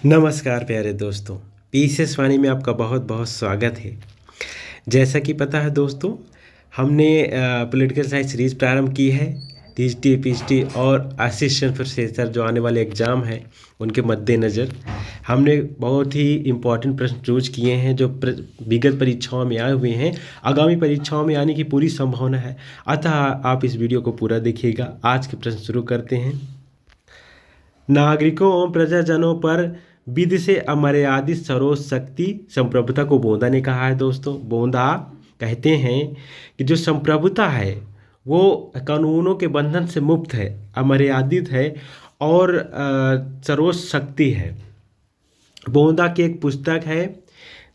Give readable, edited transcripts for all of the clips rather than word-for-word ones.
नमस्कार प्यारे दोस्तों, पीसीएस वाणी में आपका बहुत बहुत स्वागत है। जैसा कि पता है दोस्तों, हमने पॉलिटिकल साइंस सीरीज़ प्रारंभ की है। टीजीटी, पीजीटी और असिस्टेंट प्रोफेसर जो आने वाले एग्ज़ाम हैं उनके मद्देनज़र हमने बहुत ही इम्पोर्टेंट प्रश्न चूज किए हैं जो विगत परीक्षाओं में आए हुए हैं, आगामी परीक्षाओं में आने की पूरी संभावना है। अतः आप इस वीडियो को पूरा देखिएगा। आज के प्रश्न शुरू करते हैं। नागरिकों एवं प्रजाजनों पर विधि से अमर्यादित सरोज शक्ति संप्रभुता को बोंदा ने कहा है। दोस्तों, बोंदा कहते हैं कि जो संप्रभुता है वो कानूनों के बंधन से मुक्त है, अमर्यादित है और सरोज शक्ति है। बोंदा की एक पुस्तक है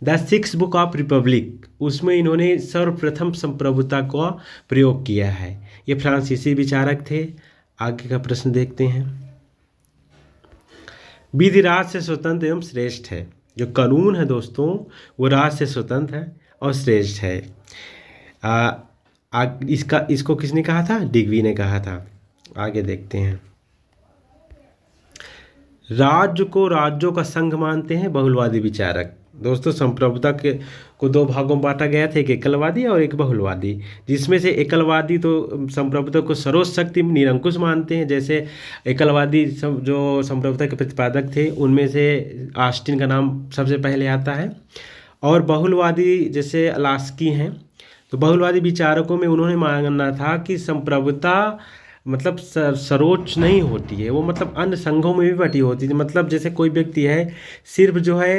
the six book of Republic, उसमें इन्होंने सर्वप्रथम संप्रभुता का प्रयोग किया है। ये फ्रांसीसी विचारक थे। आगे का प्रश्न देखते हैं। विधि राज से स्वतंत्र एवं श्रेष्ठ है। जो कानून है दोस्तों वो राज से स्वतंत्र है और श्रेष्ठ है। इसको किसने कहा था? डिग्वी ने कहा था। आगे देखते हैं। राज्य को राज्यों का संघ मानते हैं बहुलवादी विचारक। दोस्तों, संप्रभुता को दो भागों में बांटा गया था, एक एकलवादी और एक बहुलवादी, जिसमें से एकलवादी तो संप्रभुता को सरोज शक्ति में निरंकुश मानते हैं। जैसे एकलवादी जो संप्रभुता के प्रतिपादक थे उनमें से ऑस्टिन का नाम सबसे पहले आता है। और बहुलवादी जैसे अलास्की हैं, तो बहुलवादी विचारकों में उन्होंने मानना था कि संप्रभुता मतलब सर्वोच्च नहीं होती है, वो मतलब अन्य संघों में भी बटी होती है। मतलब जैसे कोई व्यक्ति है सिर्फ जो है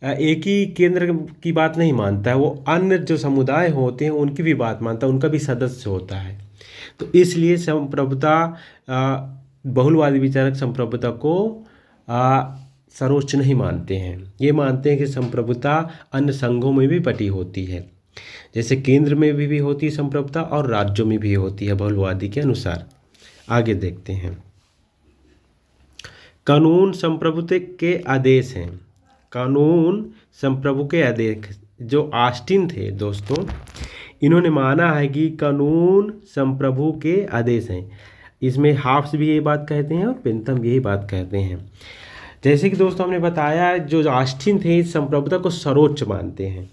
एक ही केंद्र की बात नहीं मानता है, वो अन्य जो समुदाय होते हैं उनकी भी बात मानता है, उनका भी सदस्य होता है। तो इसलिए संप्रभुता बहुलवादी विचारक संप्रभुता को सर्वोच्च नहीं मानते हैं। ये मानते हैं कि संप्रभुता अन्य संघों में भी बटी होती है, जैसे केंद्र में भी होती है संप्रभुता और राज्यों में भी होती है बहुलवादी के अनुसार। आगे देखते हैं। कानून संप्रभुता के आदेश हैं। कानून संप्रभु के आदेश जो ऑस्टिन थे दोस्तों, इन्होंने माना है कि कानून संप्रभु के आदेश हैं। इसमें हाफ्स भी यही बात कहते हैं और बेंथम भी यही बात कहते हैं। जैसे कि दोस्तों हमने बताया, जो ऑस्टिन थे संप्रभुता को सर्वोच्च मानते हैं।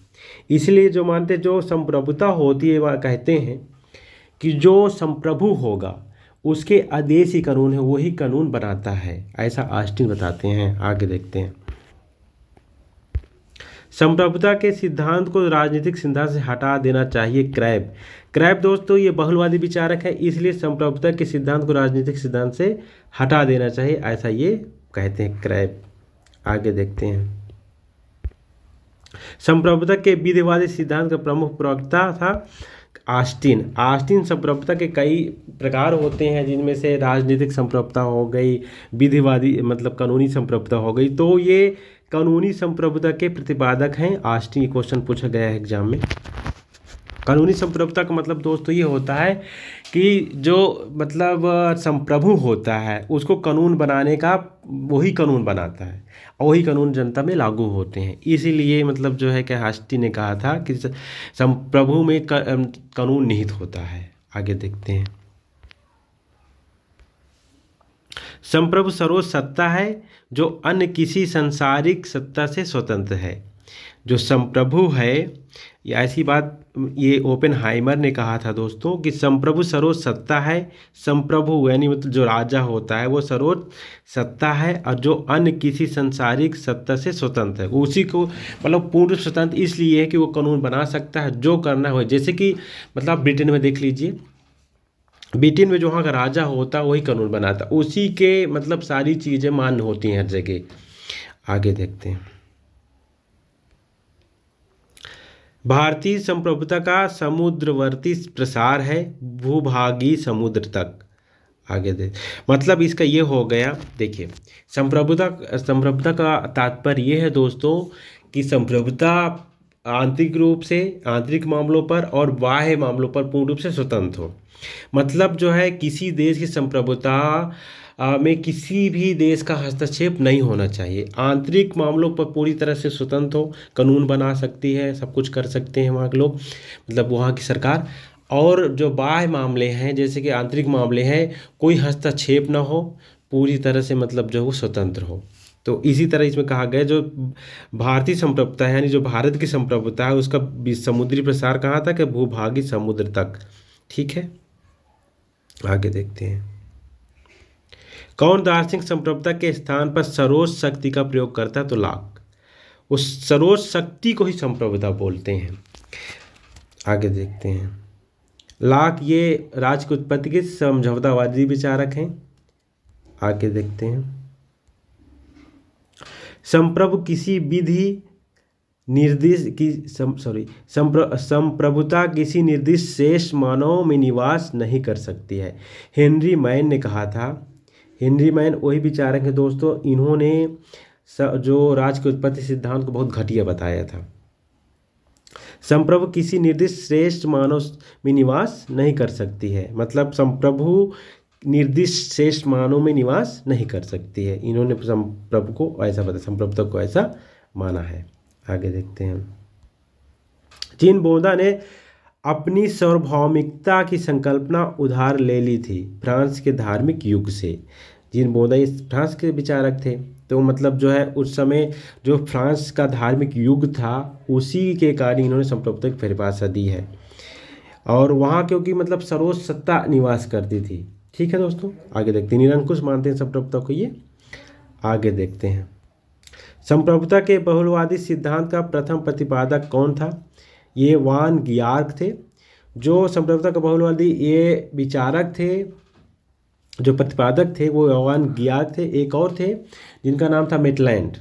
इसलिए जो मानते जो संप्रभुता होती है वह कहते हैं कि जो संप्रभु होगा उसके आदेश ही कानून है, वही कानून बनाता है, ऐसा ऑस्टिन बताते हैं। आगे देखते हैं। संप्रभुता के सिद्धांत को राजनीतिक सिद्धांत से हटा देना चाहिए। क्रैब दोस्तों ये बहुलवादी विचारक है, इसलिए संप्रभुता के सिद्धांत को राजनीतिक सिद्धांत से हटा देना चाहिए, ऐसा ये कहते हैं क्रैब। आगे देखते हैं। संप्रभुता के विधिवादी सिद्धांत का प्रमुख प्रवक्ता था ऑस्टिन संप्रभुता के कई प्रकार होते हैं, जिनमें से राजनीतिक संप्रभुता हो गई, विधिवादी मतलब कानूनी संप्रभुता हो गई। तो ये कानूनी संप्रभुता के प्रतिपादक हैं ऑस्टिन। ये क्वेश्चन पूछा गया है एग्जाम में। कानूनी संप्रभुता का मतलब दोस्तों ये होता है कि जो मतलब संप्रभु होता है उसको कानून बनाने का वही कानून बनाता है और वही कानून जनता में लागू होते हैं। इसीलिए मतलब जो है कि ऑस्टिन ने कहा था कि संप्रभु में कानून निहित होता है। आगे देखते हैं। संप्रभु सर्वोच्च सत्ता है जो अन्य किसी सांसारिक सत्ता से स्वतंत्र है। जो संप्रभु है, या ऐसी बात ये ओपेनहाइमर ने कहा था दोस्तों कि संप्रभु सर्वोच्च सत्ता है। संप्रभु यानी मतलब जो राजा होता है वो सर्वोच्च सत्ता है और जो अन्य किसी सांसारिक सत्ता से स्वतंत्र है, उसी को मतलब पूर्ण स्वतंत्र इसलिए है कि वो कानून बना सकता है जो करना हो। जैसे कि मतलब ब्रिटेन में देख लीजिए, ब्रिटेन में जो वहाँ का राजा होता है वही कानून बनाता, उसी के मतलब सारी चीज़ें मान्य होती हैं हर जगह। आगे देखते हैं। भारतीय संप्रभुता का समुद्रवर्ती प्रसार है, भूभागी समुद्र तक। आगे दे मतलब इसका ये हो गया। देखिए, संप्रभुता का तात्पर्य ये है दोस्तों कि संप्रभुता आंतरिक रूप से आंतरिक मामलों पर और बाह्य मामलों पर पूर्ण रूप से स्वतंत्र हो। मतलब जो है किसी देश की संप्रभुता में किसी भी देश का हस्तक्षेप नहीं होना चाहिए। आंतरिक मामलों पर पूरी तरह से स्वतंत्र हो, कानून बना सकती है, सब कुछ कर सकते हैं वहाँ के लोग, मतलब वहाँ की सरकार। और जो बाह्य मामले हैं जैसे कि आंतरिक मामले हैं, कोई हस्तक्षेप ना हो, पूरी तरह से मतलब जो वो स्वतंत्र हो। तो इसी तरह इसमें कहा गया जो भारतीय संप्रभुता है यानी जो भारत की संप्रभुता है उसका समुद्री प्रसार कहाँ तक है, भूभागी समुद्र तक। ठीक है, आगे देखते हैं। कौन दार्शनिक संप्रभुता के स्थान पर सरोज शक्ति का प्रयोग करता है, तो लाक। उस सरोज शक्ति को ही संप्रभुता बोलते हैं। आगे देखते हैं। लाक ये राज्य की उत्पत्ति के समझौतावादी विचारक हैं। आगे देखते हैं। संप्रभु किसी विधि निर्दिष्ट की संप्रभुता किसी निर्दिष्ट शेष मानव में निवास नहीं कर सकती है। हेनरी मैन ने कहा था। हेनरी मैन वही विचारक हैं दोस्तों, इन्होंने जो राज्य की उत्पत्ति सिद्धांत को बहुत घटिया बताया था। संप्रभु किसी निर्दिष्ट श्रेष्ठ मानव में निवास नहीं कर सकती है, मतलब संप्रभु निर्दिष्ट श्रेष्ठ मानव में निवास नहीं कर सकती है। इन्होंने संप्रभु को ऐसा बताया, संप्रभुता को ऐसा माना है। आगे देखते हैं। जीन बोधा ने अपनी सार्वभौमिकता की संकल्पना उधार ले ली थी फ्रांस के धार्मिक युग से। जीन बोधा इस फ्रांस के विचारक थे, तो मतलब जो है उस समय जो फ्रांस का धार्मिक युग था उसी के कारण इन्होंने संप्रभुता की परिभाषा दी है। और वहाँ क्योंकि मतलब सरोज सत्ता निवास करती थी। ठीक है दोस्तों, आगे देखते हैं। निरंकुश मानते हैं संप्रभुता को ये। आगे देखते हैं। संप्रभुता के बहुलवादी सिद्धांत का प्रथम प्रतिपादक कौन था, ये वान गियार्क थे। जो संप्रभुता का बहुलवादी ये विचारक थे, जो प्रतिपादक थे वो वान गियार्क थे। एक और थे जिनका नाम था मेटलैंड,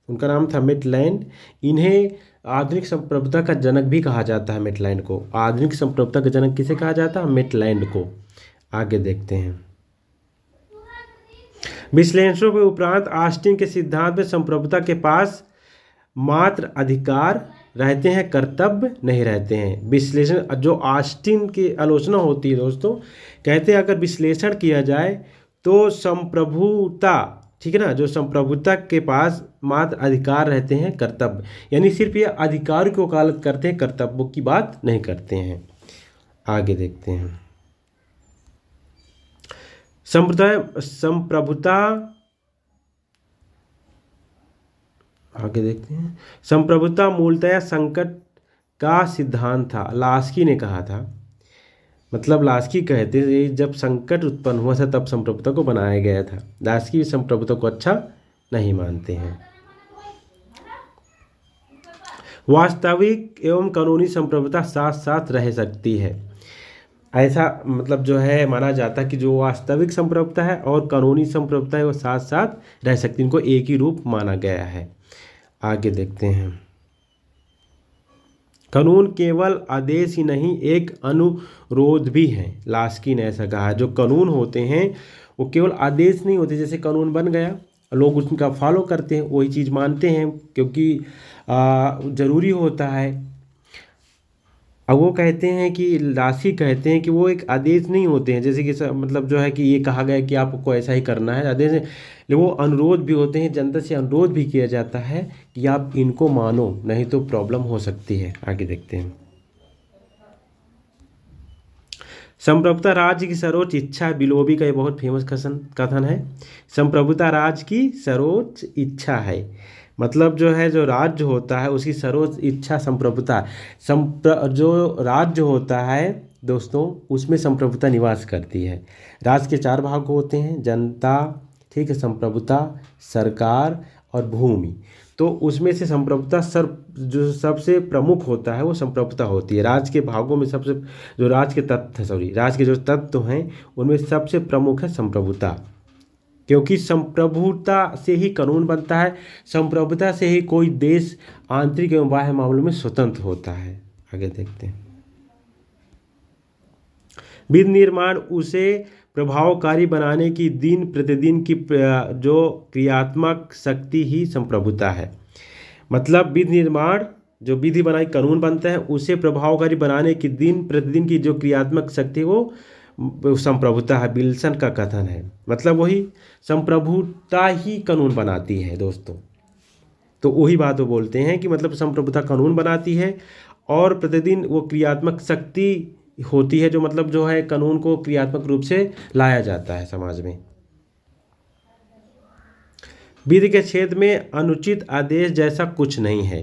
उनका नाम था मेटलैंड। इन्हें आधुनिक संप्रभुता का जनक भी कहा जाता है। मेटलैंड को आधुनिक संप्रभुता का जनक किसे कहा जाता है, मेटलैंड को। आगे देखते हैं। विश्लेषणों के उपरांत ऑस्टिन के सिद्धांत में संप्रभुता के पास मात्र अधिकार रहते हैं, कर्तव्य नहीं रहते हैं। विश्लेषण जो ऑस्टिन की आलोचना होती है दोस्तों, कहते हैं अगर विश्लेषण किया जाए तो संप्रभुता, ठीक है ना, जो संप्रभुता के पास मात्र अधिकार रहते हैं, कर्तव्य, यानी सिर्फ ये अधिकार की वकालत करते हैं, कर्तव्यों की बात नहीं करते हैं। आगे देखते हैं। संप्रभुता, आगे देखते हैं। संप्रभुता मूलतः संकट का सिद्धांत था, लास्की ने कहा था। मतलब लास्की कहते थे जब संकट उत्पन्न हुआ था तब संप्रभुता को बनाया गया था। लास्की संप्रभुता को अच्छा नहीं मानते हैं। वास्तविक एवं कानूनी संप्रभुता साथ साथ रह सकती है, ऐसा मतलब जो है माना जाता है कि जो वास्तविक संप्रभुता है और कानूनी संप्रभुता है वो साथ साथ रह सकती, इनको एक ही रूप माना गया है। आगे देखते हैं। कानून केवल आदेश ही नहीं एक अनुरोध भी है, लास्की ने ऐसा कहा। जो कानून होते हैं वो केवल आदेश नहीं होते, जैसे कानून बन गया लोग उसका फॉलो करते हैं, वही चीज़ मानते हैं क्योंकि ज़रूरी होता है। अब वो कहते हैं कि लास्की कहते हैं कि वो एक आदेश नहीं होते हैं, जैसे कि मतलब जो है कि ये कहा गया कि आपको ऐसा ही करना है, आदेश है, लेकिन वो अनुरोध भी होते हैं, जनता से अनुरोध भी किया जाता है कि आप इनको मानो नहीं तो प्रॉब्लम हो सकती है। आगे देखते हैं। संप्रभुता राज्य की सर्वोच्च इच्छा, बिलोबी का ये बहुत फेमस कथन है। संप्रभुता राज्य की सर्वोच्च इच्छा है, मतलब जो है जो राज्य होता है उसकी सर्वोच्च इच्छा संप्रभुता। जो राज्य होता है दोस्तों उसमें संप्रभुता निवास करती है। राज्य के 4 भाग होते हैं, जनता, ठीक है, संप्रभुता, सरकार और भूमि। तो उसमें से संप्रभुता जो सबसे प्रमुख होता है वो संप्रभुता होती है। राज्य के भागों में सबसे जो राज्य के जो तत्व हैं उनमें सबसे प्रमुख है संप्रभुता, क्योंकि संप्रभुता से ही कानून बनता है, संप्रभुता से ही कोई देश आंतरिक एवं बाह्य मामलों में स्वतंत्र होता है। आगे देखते हैं। विधि निर्माण उसे प्रभावकारी बनाने की दिन प्रतिदिन की जो क्रियात्मक शक्ति ही संप्रभुता है। मतलब विधि निर्माण, जो विधि बनाई कानून बनता है, उसे प्रभावकारी बनाने की दिन प्रतिदिन की जो क्रियात्मक शक्ति वो संप्रभुता है। विल्सन का कथन है, मतलब वही संप्रभुता ही कानून बनाती है दोस्तों। तो वही बात वो बोलते हैं कि मतलब संप्रभुता कानून बनाती है और प्रतिदिन वो क्रियात्मक शक्ति होती है, जो मतलब जो है कानून को क्रियात्मक रूप से लाया जाता है समाज में। विधि के क्षेत्र में अनुचित आदेश जैसा कुछ नहीं है।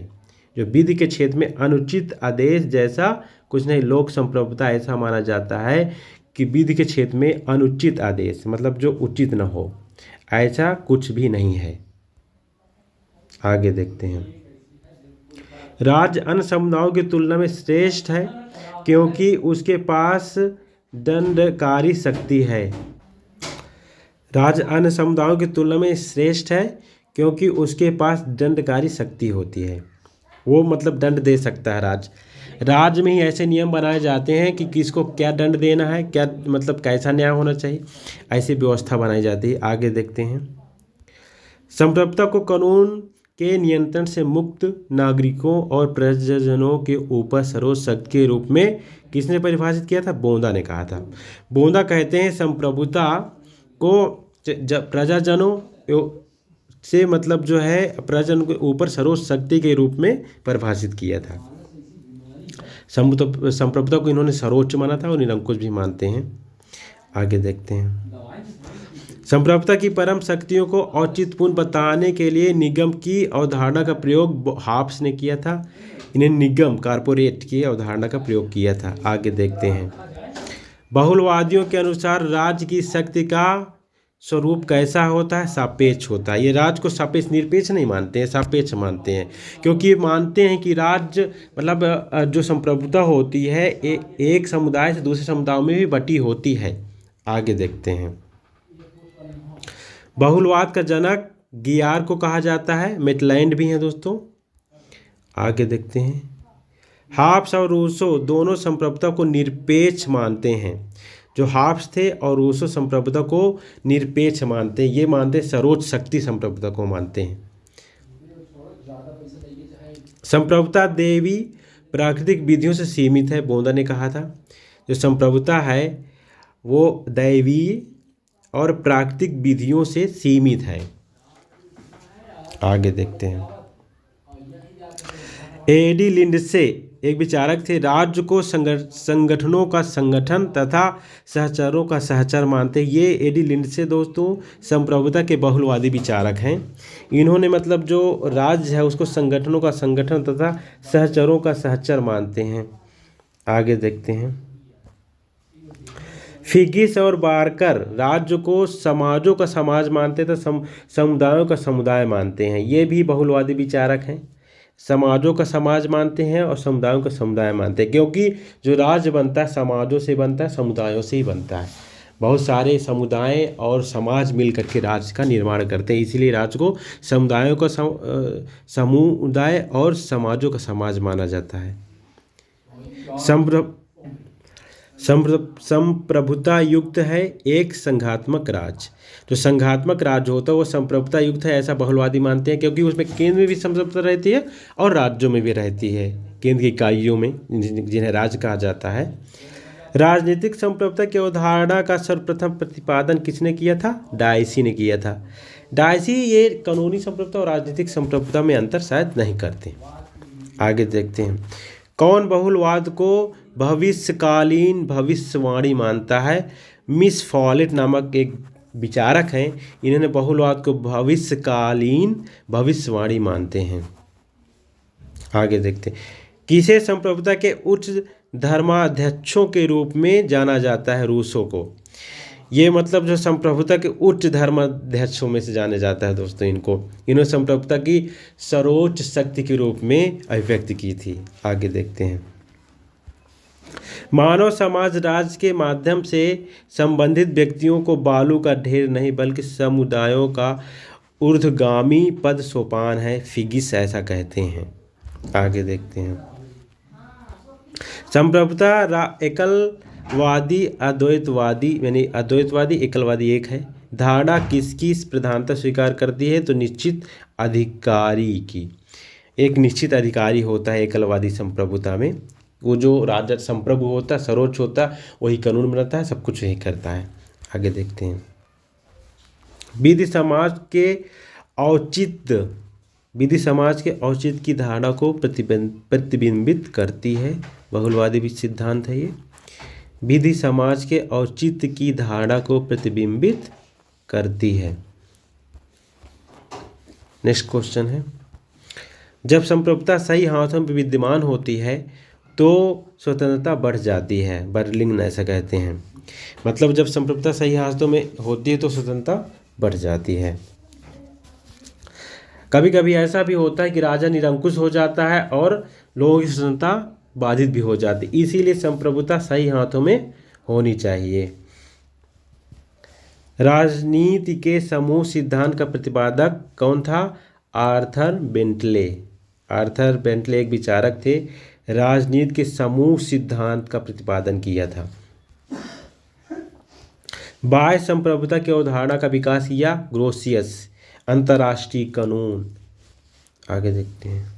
जो विधि के क्षेत्र में अनुचित आदेश जैसा कुछ नहीं, लोक संप्रभुता ऐसा माना जाता है कि विधि के क्षेत्र में अनुचित आदेश मतलब जो उचित न हो, ऐसा कुछ भी नहीं है। आगे देखते हैं। राज्य अन्य समुदायों की तुलना में श्रेष्ठ है क्योंकि उसके पास दंडकारी शक्ति है। राज्य अन्य समुदायों की तुलना में श्रेष्ठ है क्योंकि उसके पास दंडकारी शक्ति होती है। वो मतलब दंड दे सकता है। राज्य में ही ऐसे नियम बनाए जाते हैं कि किसको क्या दंड देना है, क्या मतलब कैसा न्याय होना चाहिए, ऐसी व्यवस्था बनाई जाती है। आगे देखते हैं। संप्रभुता को कानून के नियंत्रण से मुक्त नागरिकों और प्रजाजनों के ऊपर सर्वोच्च शक्ति के रूप में किसने परिभाषित किया था? बोंदा ने कहा था। बोंदा कहते हैं संप्रभुता को प्रजाजनों से मतलब जो है प्रजाजन के ऊपर सर्वोच्च शक्ति के रूप में परिभाषित किया था। संप्रभुता को इन्होंने सर्वोच्च माना था और निरंकुश भी मानते हैं। आगे देखते हैं। संप्रभुता की परम शक्तियों को औचित्यपूर्ण बताने के लिए निगम की अवधारणा का प्रयोग हाब्स ने किया था। इन्हें निगम कारपोरेट की अवधारणा का प्रयोग किया था। आगे देखते हैं। बहुलवादियों के अनुसार राज्य की शक्ति का स्वरूप कैसा होता है? सापेक्ष होता है। ये राज्य को सापेक्ष निरपेक्ष नहीं मानते हैं, सापेक्ष मानते हैं, क्योंकि ये मानते हैं कि राज्य मतलब जो संप्रभुता होती है एक समुदाय से दूसरे समुदायों में भी बटी होती है। आगे देखते हैं। बहुलवाद का जनक गियार को कहा जाता है। मेटलैंड भी हैं दोस्तों। आगे देखते हैं। हाब्स और रूसो दोनों संप्रभुता को निरपेक्ष मानते हैं। जो हाब्स थे और रूसो संप्रभुता को निरपेक्ष मानते हैं। ये मानते हैं सर्वोच्च शक्ति संप्रभुता को मानते हैं। संप्रभुता देवी प्राकृतिक विधियों से सीमित है। बोंदा ने कहा था जो संप्रभुता है वो दैवीय और प्राकृतिक विधियों से सीमित है। आगे देखते हैं। एडी लिंडसे एक विचारक थे। राज्य को संगठनों का संगठन तथा सहचरों का सहचर मानते। ये एडी लिंडसे दोस्तों संप्रभुता के बहुलवादी विचारक हैं। इन्होंने मतलब जो राज्य है उसको संगठनों का संगठन तथा सहचरों का सहचर मानते हैं। आगे देखते हैं। फिगिस और बारकर राज्य को समाजों का समाज मानते थे, समुदायों का समुदाय मानते हैं। ये भी बहुलवादी विचारक हैं। समाजों का समाज मानते हैं और समुदायों का समुदाय मानते हैं, क्योंकि जो राज्य बनता है समाजों से बनता है, समुदायों से ही बनता है। बहुत सारे समुदाय और समाज मिलकर के राज्य का निर्माण करते हैं। इसीलिए राज्य को समुदायों का समुदाय और समाजों का समाज माना जाता है। संप्रभुता युक्त है एक संघात्मक राज्य। जो संघात्मक राज्य होता है वो संप्रभुता युक्त है ऐसा बहुलवादी मानते हैं, क्योंकि उसमें केंद्र में भी संप्रभुता रहती है और राज्यों में भी रहती है, केंद्र की इकाइयों में जिन्हें राज्य कहा जाता है। राजनीतिक संप्रभुता की अवधारणा का सर्वप्रथम प्रतिपादन किसने किया था? डायसी ने किया था। डायसी ये कानूनी संप्रभुता और राजनीतिक संप्रभुता में अंतर शायद नहीं करते। आगे देखते हैं। कौन बहुलवाद को भविष्यकालीन भविष्यवाणी मानता है? मिस फॉलेट नामक एक विचारक हैं। इन्होंने बहुलवाद को भविष्यकालीन भविष्यवाणी मानते हैं। आगे देखते हैं। किसे संप्रभुता के उच्च धर्माध्यक्षों के रूप में जाना जाता है? रूसों को। ये मतलब जो संप्रभुता के उच्च धर्माध्यक्षों में से जाने जाता है दोस्तों इनको। इन्होंने संप्रभुता की सर्वोच्च शक्ति के रूप में अभिव्यक्ति की थी। आगे देखते हैं। मानव समाज राज्य के माध्यम से संबंधित व्यक्तियों को बालू का ढेर नहीं बल्कि समुदायों का ऊर्ध्वगामी पद सोपान है। फिगिस ऐसा कहते हैं। आगे देखते हैं। संप्रभुता एकलवादी अद्वैतवादी यानी अद्वैतवादी एकलवादी एक है। धारणा किसकी प्रधानता स्वीकार करती है? तो निश्चित अधिकारी की। एक निश्चित अधिकारी होता है एकलवादी संप्रभुता में। वो जो राजा संप्रभु होता है, सर्वोच्च होता है, वही कानून बनाता है, सब कुछ यही करता है। आगे देखते हैं। विधि समाज के औचित्य की धारणा को प्रतिबिंबित करती है। बहुलवादी भी सिद्धांत है ये। विधि समाज के औचित्य की धारणा को प्रतिबिंबित करती है। नेक्स्ट क्वेश्चन है, जब संप्रभुता सही हाथों में विद्यमान होती है तो स्वतंत्रता बढ़ जाती है। बर्लिंग ऐसा कहते हैं, मतलब जब संप्रभुता सही हाथों में होती है तो स्वतंत्रता बढ़ जाती है। कभी कभी ऐसा भी होता है कि राजा निरंकुश हो जाता है और लोगों की स्वतंत्रता बाधित भी हो जाती है, इसीलिए संप्रभुता सही हाथों में होनी चाहिए। राजनीति के समूह सिद्धांत का प्रतिपादक कौन था? Arthur Bentley. आर्थर बेंटले एक विचारक थे, राजनीति के समूह सिद्धांत का प्रतिपादन किया था। बाह्य संप्रभुता की अवधारणा का विकास किया ग्रोसियस। अंतर्राष्ट्रीय कानून, आगे देखते हैं।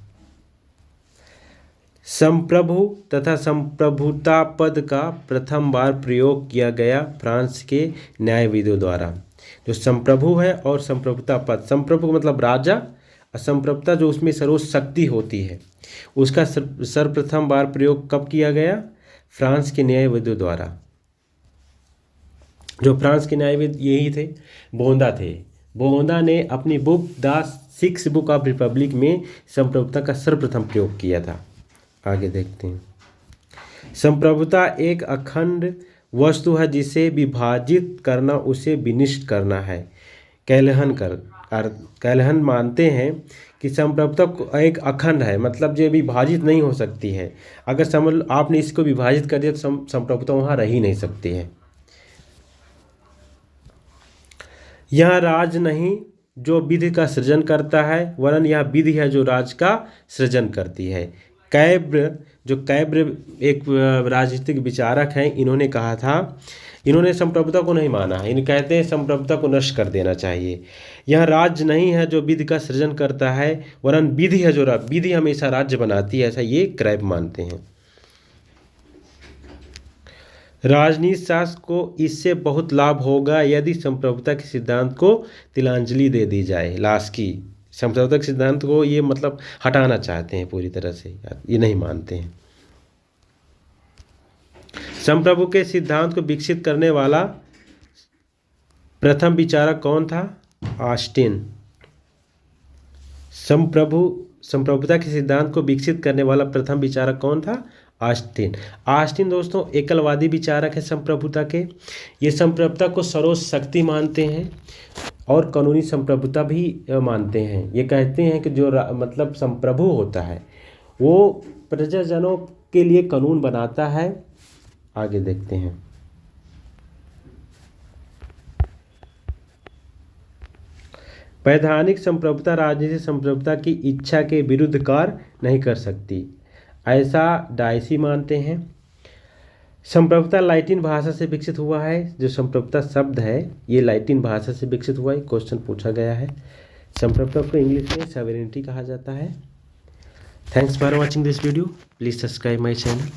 संप्रभु तथा संप्रभुता पद का प्रथम बार प्रयोग किया गया फ्रांस के न्यायविदों द्वारा। जो संप्रभु है और संप्रभुता पद, संप्रभु मतलब राजा, संप्रभुता जो उसमें सर्वोच्च शक्ति होती है, उसका सर्वप्रथम बार प्रयोग कब किया गया? फ्रांस के न्यायविदों द्वारा। जो फ्रांस के न्यायविद यही थे, बोंदा थे। बोंदा ने अपनी book the six book of Republic में संप्रभुता का सर्वप्रथम प्रयोग किया था। आगे देखते हैं। संप्रभुता एक अखंड वस्तु है जिसे विभाजित करना उसे विनिष्ट करना है। कैलहन मानते हैं कि संप्रभुता एक अखंड है, मतलब जो विभाजित नहीं हो सकती है। अगर समझ आपने इसको विभाजित कर दिया तो संप्रभुता वहाँ रह ही नहीं सकती है। यह राज नहीं जो विधि का सृजन करता है, वरन यह विधि है जो राज का सृजन करती है। कैब्र एक राजनीतिक विचारक हैं, इन्होंने कहा था, इन्होंने संप्रभुता को नहीं माना है, इन्हें कहते हैं संप्रभुता को नष्ट कर देना चाहिए। यह राज्य नहीं है जो विधि का सृजन करता है, वरन विधि है जो विधि हमेशा राज्य बनाती है, ऐसा ये क्रैब मानते हैं। राजनीति शास्त्र को इससे बहुत लाभ होगा यदि संप्रभुता के सिद्धांत को तिलांजलि दे दी जाए। लास्की संप्रभुता के सिद्धांत को ये मतलब हटाना चाहते हैं पूरी तरह से, ये नहीं मानते हैं। संप्रभु के सिद्धांत को विकसित करने वाला प्रथम विचारक कौन था? ऑस्टिन। संप्रभुता के सिद्धांत को विकसित करने वाला प्रथम विचारक कौन था? ऑस्टिन। ऑस्टिन दोस्तों एकलवादी विचारक है संप्रभुता के। ये संप्रभुता को सर्वोच्च शक्ति मानते हैं और कानूनी संप्रभुता भी मानते हैं। ये कहते हैं कि जो मतलब संप्रभु होता है वो प्रजाजनों के लिए कानून बनाता है। आगे देखते हैं। वैधानिक संप्रभुता राजनीतिक संप्रभुता की इच्छा के विरुद्ध कार्य नहीं कर सकती, ऐसा डायसी मानते हैं। संप्रभुता लैटिन भाषा से विकसित हुआ है। जो संप्रभुता शब्द है ये लैटिन भाषा से विकसित हुआ है, क्वेश्चन पूछा गया है। संप्रभुता को इंग्लिश में सॉवरेनिटी कहा जाता है। Thanks for watching this video, please subscribe my channel.